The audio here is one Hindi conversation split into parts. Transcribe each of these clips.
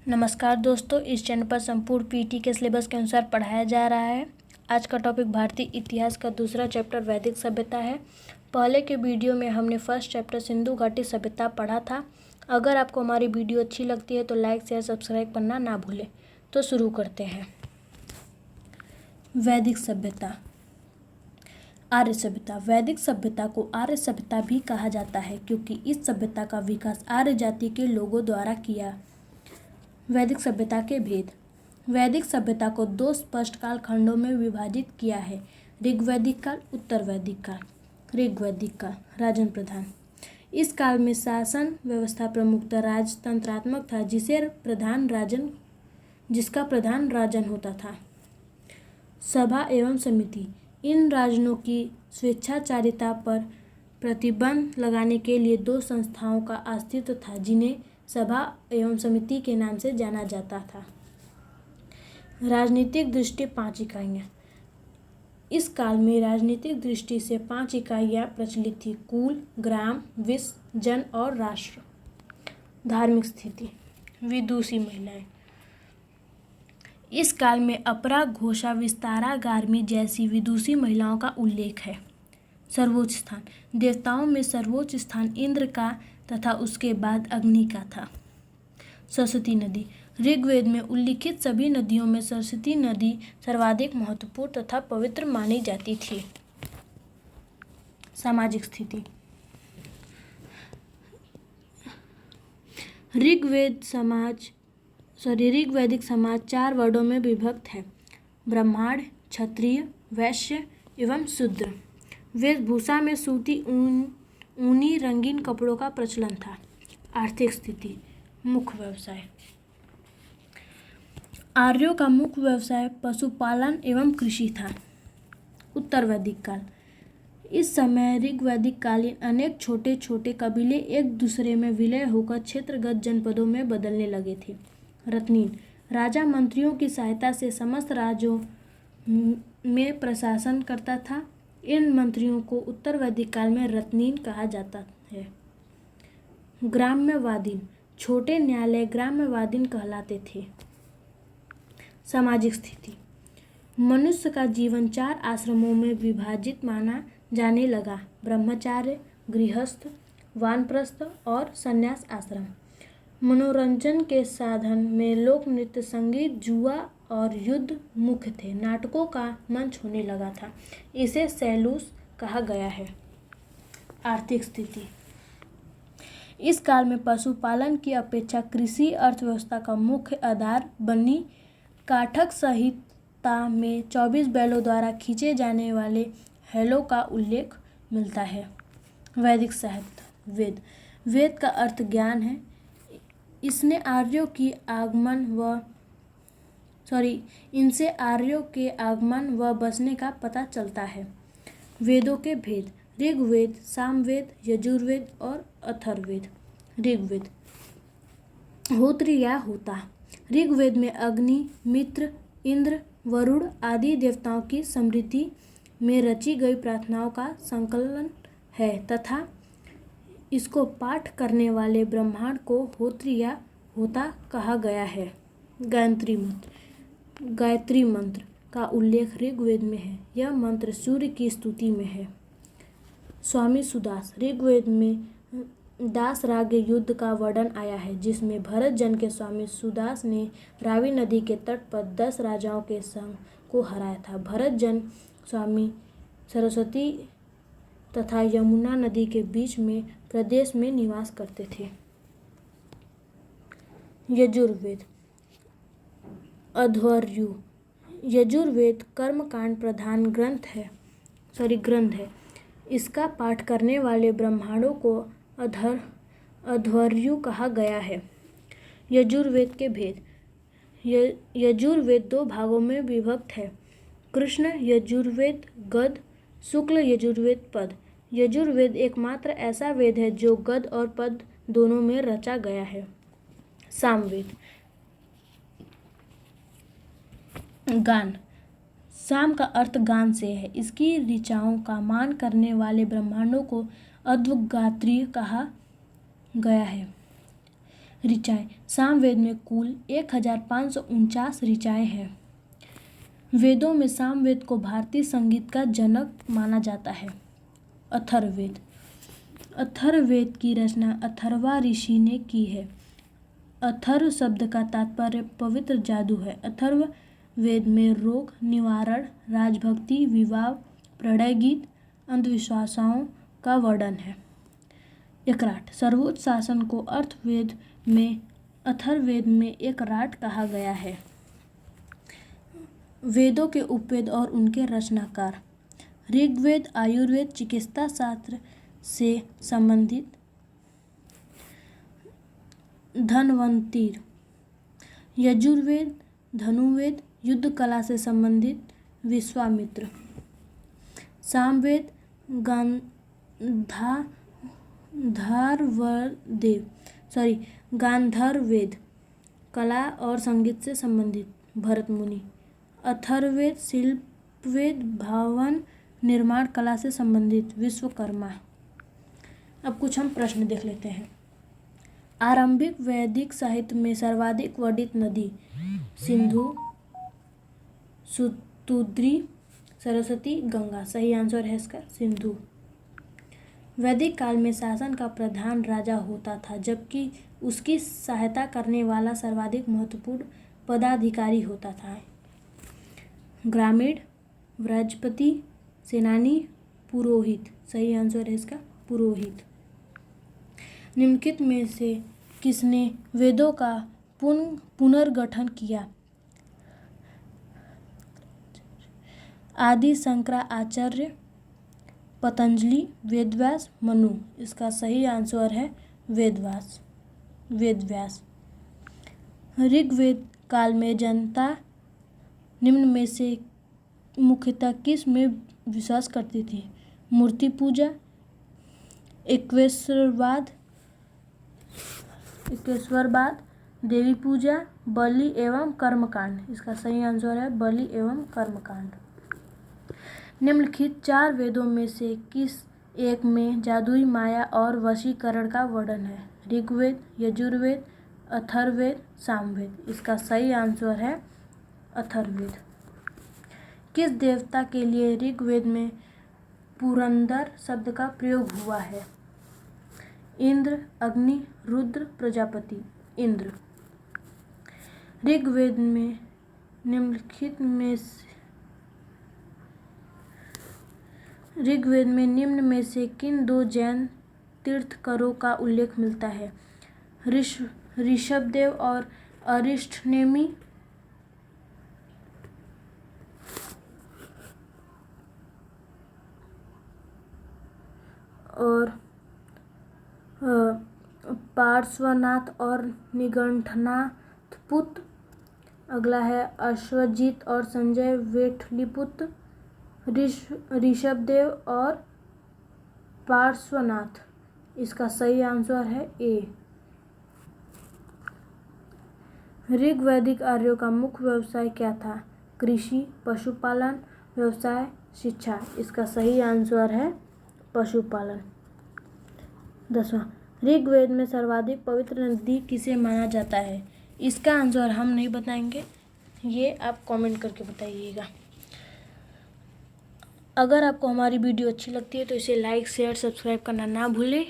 नमस्कार दोस्तों, इस चैनल पर संपूर्ण पीटी के सिलेबस के अनुसार पढ़ाया जा रहा है। आज का टॉपिक भारतीय इतिहास का दूसरा चैप्टर वैदिक सभ्यता है। पहले के वीडियो में हमने फर्स्ट चैप्टर सिंधु घाटी सभ्यता पढ़ा था। अगर आपको हमारी वीडियो अच्छी लगती है तो लाइक शेयर सब्सक्राइब करना ना भूलें। तो शुरू करते हैं। वैदिक सभ्यता। आर्य सभ्यता। वैदिक सभ्यता को आर्य सभ्यता भी कहा जाता है क्योंकि इस सभ्यता का विकास आर्य जाति के लोगों द्वारा किया। वैदिक सभ्यता के भेद। वैदिक सभ्यता को दो स्पष्ट काल खंडों में विभाजित किया है, ऋग्वैदिक काल, उत्तर वैदिक काल। ऋग्वैदिक काल राजन प्रधान। इस काल में शासन व्यवस्था प्रमुखतः राजतंत्रात्मक था, जिसका प्रधान राजन होता था। सभा एवं समिति। इन राजनों की स्वेच्छाचारिता पर प्रतिबंध लगाने के लिए दो संस्थाओं का अस्तित्व था, जिन्हें सभा एवं समिति के नाम से जाना जाता था। राजनीतिक दृष्टि 5 इकाइयाँ। इस काल में राजनीतिक दृष्टि से 5 इकाइयाँ प्रचलित थी: कुल, ग्राम, विश्व, जन और राष्ट्र। धार्मिक स्थिति। विदुषी महिलाएं। इस काल में अपरा घोषा विस्तारा गार्मी जैसी विदुषी महिलाओं का उल्लेख है। सर्वोच्च स्थान। देवताओं में सर्वोच्च स्थान इंद्र का तथा उसके बाद अग्नि का था। सरस्वती नदी। ऋग्वेद में उल्लिखित सभी नदियों में सरस्वती नदी सर्वाधिक महत्वपूर्ण तथा पवित्र मानी जाती थी। सामाजिक स्थिति। ऋग्वैदिक समाज 4 वर्गों में विभक्त है: ब्राह्मण, क्षत्रिय, वैश्य एवं शूद्र। वेशभूषा में सूती ऊनी रंगीन कपड़ों का प्रचलन था। आर्थिक स्थिति। मुख्य व्यवसाय। आर्यों का मुख्य व्यवसाय पशुपालन एवं कृषि था। उत्तर वैदिक काल। इस समय ऋग्वैदिक कालीन अनेक छोटे छोटे कबीले एक दूसरे में विलय होकर क्षेत्रगत जनपदों में बदलने लगे थे। रत्नीन। राजा मंत्रियों की सहायता से समस्त राज्यों में प्रशासन करता था। इन मंत्रियों को उत्तर वैदिक काल में रत्नीन कहा जाता है। ग्राम्यवादीन। छोटे न्यायालय ग्राम्यवादीन कहलाते थे। सामाजिक स्थिति। मनुष्य का जीवन 4 आश्रमों में विभाजित माना जाने लगा: ब्रह्मचार्य, गृहस्थ, वानप्रस्थ और संन्यास आश्रम। मनोरंजन के साधन में लोक नृत्य, संगीत, जुआ और युद्ध मुख्य थे। नाटकों का मंच होने लगा था। इसे सैलूस कहा गया है। आर्थिक स्थिति। इस काल में पशुपालन की अपेक्षा कृषि अर्थव्यवस्था का मुख्य आधार बनी। काठक संहिता में 24 बैलों द्वारा खींचे जाने वाले हैलों का उल्लेख मिलता है। वैदिक साहित्य। वेद। वेद का अर्थ ज्ञान है। इनसे आर्यों के आगमन व बसने का पता चलता है। वेदों के भेद। ऋग्वेद, सामवेद, यजुर्वेद और अथर्ववेद। ऋग्वेद। होत्री या होता। ऋग्वेद में अग्नि, मित्र, इंद्र, वरुण आदि देवताओं की स्मृति में रची गई प्रार्थनाओं का संकलन है तथा इसको पाठ करने वाले ब्राह्मण को होत्री या होता कहा गया है। गायत्री मंत्र का उल्लेख ऋग्वेद में है। यह मंत्र सूर्य की स्तुति में है। स्वामी सुदास। ऋग्वेद में दास राग युद्ध का वर्णन आया है, जिसमें भरत जन के स्वामी सुदास ने रावी नदी के तट पर 10 राजाओं के संग को हराया था। भरत जन स्वामी सरस्वती तथा यमुना नदी के बीच में प्रदेश में निवास करते थे। यजुर्वेद। अध्वर्यु। यजुर्वेद कर्मकांड प्रधान ग्रंथ है। इसका पाठ करने वाले ब्राह्मणों को अध्वर्यु कहा गया है। यजुर्वेद के भेद। यजुर्वेद 2 भागों में विभक्त है: कृष्ण यजुर्वेद गद्य, शुक्ल यजुर्वेद पद। यजुर्वेद एकमात्र ऐसा वेद है जो गद्य और पद दोनों में रचा गया है। सामवेद। गान। साम का अर्थ गान से है। इसकी ऋचाओं का मान करने वाले ब्राह्मणों को अध्वगात्री कहा गया है। ऋचाएँ। सामवेद में कुल 1549 ऋचाएँ हैं। वेदों में सामवेद को भारतीय संगीत का जनक माना जाता है। अथर्ववेद। अथर्ववेद की रचना अथर्वा ऋषि ने की है। अथर्व शब्द का तात्पर्य पवित्र जादू है। अथर्व वेद में रोग निवारण, राजभक्ति, विवाह, प्रणय गीत, अंधविश्वासों का वर्णन है। एकराट। सर्वोच्च शासन को अथर्ववेद में एकराट कहा गया है। वेदों के उपवेद और उनके रचनाकार। ऋग्वेद आयुर्वेद चिकित्सा शास्त्र से संबंधित, धन्वंतरि। यजुर्वेद धनुर्वेद युद्ध कला से संबंधित, विश्वामित्र। सामवेद गांधर्ववेद कला और संगीत से संबंधित, भरत मुनि। अथर्ववेद शिल्पवेद भवन निर्माण कला से संबंधित, विश्वकर्मा। अब कुछ हम प्रश्न देख लेते हैं। आरंभिक वैदिक साहित्य में सर्वाधिक वर्णित नदी सिंधु, सुतुद्री, सरस्वती, गंगा। सही आंसर है इसका सिंधु। वैदिक काल में शासन का प्रधान राजा होता था, जबकि उसकी सहायता करने वाला सर्वाधिक महत्वपूर्ण पदाधिकारी होता था। ग्रामीण, व्रजपति, सेनानी, पुरोहित। सही आंसर है इसका पुरोहित। निम्नलिखित में से किसने वेदों का पुनर्गठन किया? आदि शंकराचार्य, पतंजलि, वेदव्यास, मनु। इसका सही आंसर है वेदव्यास। ऋग्वेद काल में जनता निम्न में से मुख्यतः किस में विश्वास करती थी? मूर्ति पूजा, ईश्वरवाद, देवी पूजा, बलि एवं कर्मकांड। इसका सही आंसर है बलि एवं कर्मकांड। निम्नलिखित 4 वेदों में से किस एक में जादुई माया और वशीकरण का वर्णन है? ऋग्वेद, यजुर्वेद, अथर्ववेद, सामवेद। इसका सही आंसर है अथर्ववेद। किस देवता के लिए ऋग्वेद में पुरंदर शब्द का प्रयोग हुआ है? इंद्र, अग्नि, रुद्र, प्रजापति। इंद्र। ऋग्वेद में निम्न में से किन 2 जैन तीर्थंकरों का उल्लेख मिलता है? ऋषभदेव और अरिष्टनेमि। और पार्श्वनाथ और निगंठनाथ पुत्र। अगला है अश्वजीत और संजय वेठलीपुत्र। ऋषभदेव और पार्श्वनाथ। इसका सही आंसर है ए। ऋग्वैदिक आर्यों का मुख्य व्यवसाय क्या था? कृषि, पशुपालन, व्यवसाय, शिक्षा। इसका सही आंसर है पशुपालन। 10वां, ऋग्वेद में सर्वाधिक पवित्र नदी किसे माना जाता है? इसका आंसर हम नहीं बताएंगे, ये आप कमेंट करके बताइएगा। अगर आपको हमारी वीडियो अच्छी लगती है तो इसे लाइक, शेयर, सब्सक्राइब करना ना भूलें।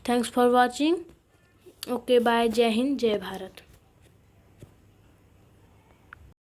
Thanks for watching. Okay bye. जय हिंद, जय भारत।